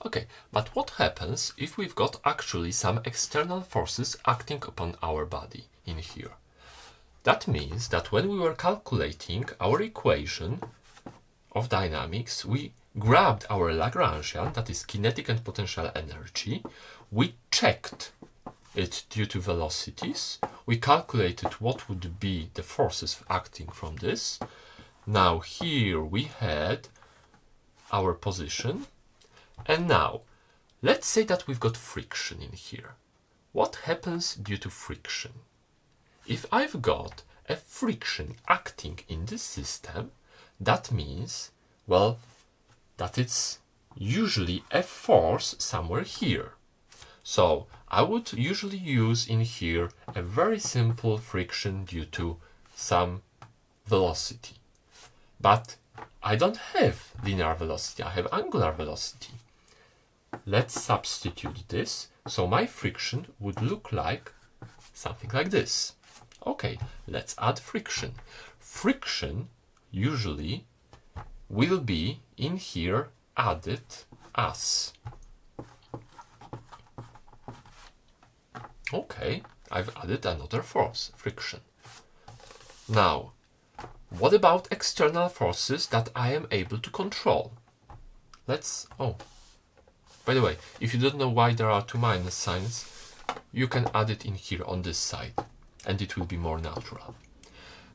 Okay, but what happens if we've got actually some external forces acting upon our body in here? That means that when we were calculating our equation of dynamics, we grabbed our Lagrangian, that is kinetic and potential energy, we checked it due to velocities, we calculated what would be the forces acting from this. Now here we had our position, and now let's say that we've got friction in here. What happens due to friction? If I've got a friction acting in this system, that means, well, that it's usually a force somewhere here. So I would usually use in here a very simple friction due to some velocity. But I don't have linear velocity, I have angular velocity. Let's substitute this, so my friction would look like something like this. Okay, let's add friction. Friction usually will be in here added as. Okay, I've added another force, friction. Now, what about external forces that I am able to control? By the way, if you don't know why there are two minus signs, you can add it in here on this side, and it will be more natural.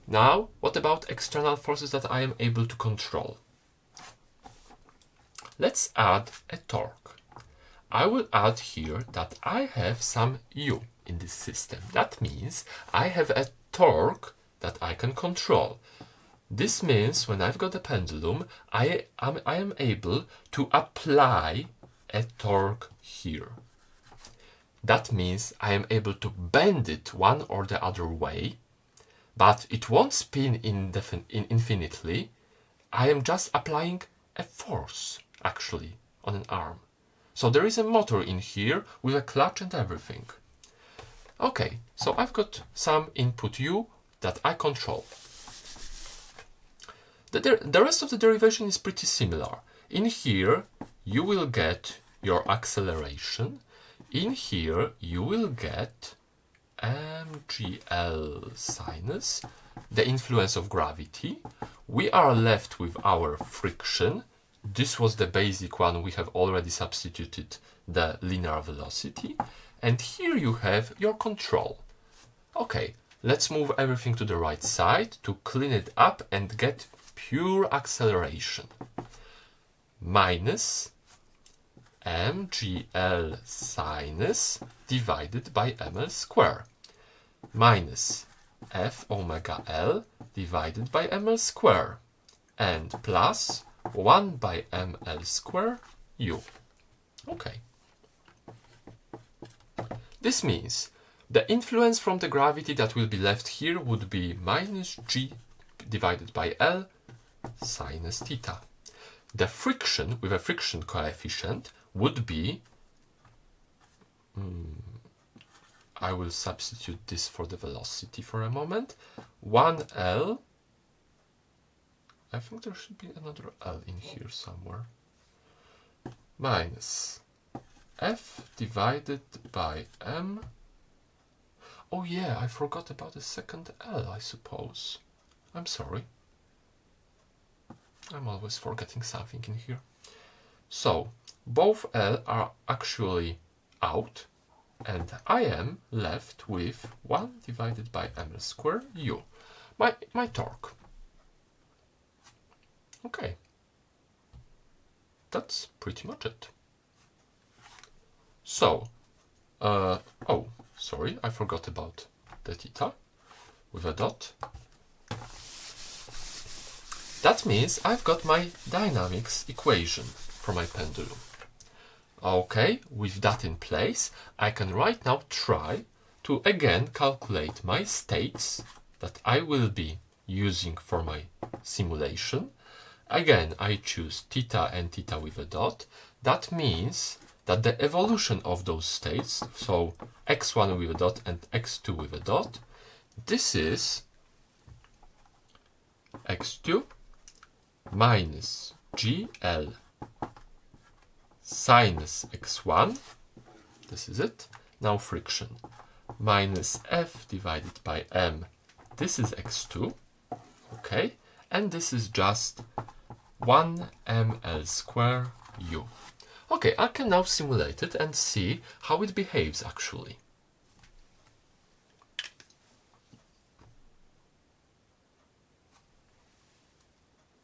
Now, what about external forces that I am able to control? Let's add a torque. I will add here that I have some U in this system. That means I have a torque that I can control. This means when I've got a pendulum, I am able to apply a torque here. That means I am able to bend it one or the other way, but it won't spin infinitely. I am just applying a force, actually, on an arm. So there is a motor in here with a clutch and everything. Okay, so I've got some input U that I control. The rest of the derivation is pretty similar. In here, you will get your acceleration. In here, you will get mgl sinus, the influence of gravity. We are left with our friction. This was the basic one. We have already substituted the linear velocity. And here you have your control. Okay, let's move everything to the right side to clean it up and get pure acceleration. Minus mgl sinus divided by ml square. Minus f omega l divided by ml square. And plus 1 by ml square u. Okay. This means the influence from the gravity that will be left here would be minus g divided by L sinus theta. The friction with a friction coefficient would be, I will substitute this for the velocity for a moment, 1L, I think there should be another L in here somewhere, minus F divided by M. Oh yeah, I forgot about the second L, I suppose. I'm sorry. I'm always forgetting something in here. So, both L are actually out, and I am left with 1 divided by ml square u, my torque. Okay. That's pretty much it. So, oh, sorry, I forgot about the theta with a dot. That means I've got my dynamics equation for my pendulum. Okay, with that in place, I can right now try to again calculate my states that I will be using for my simulation. Again, I choose theta and theta with a dot. That means that the evolution of those states, so x1 with a dot and x2 with a dot, this is x2 minus gl sinus x1, this is it, now friction, minus F divided by M, this is x2, okay, and this is just 1 ml square u. Okay, I can now simulate it and see how it behaves actually.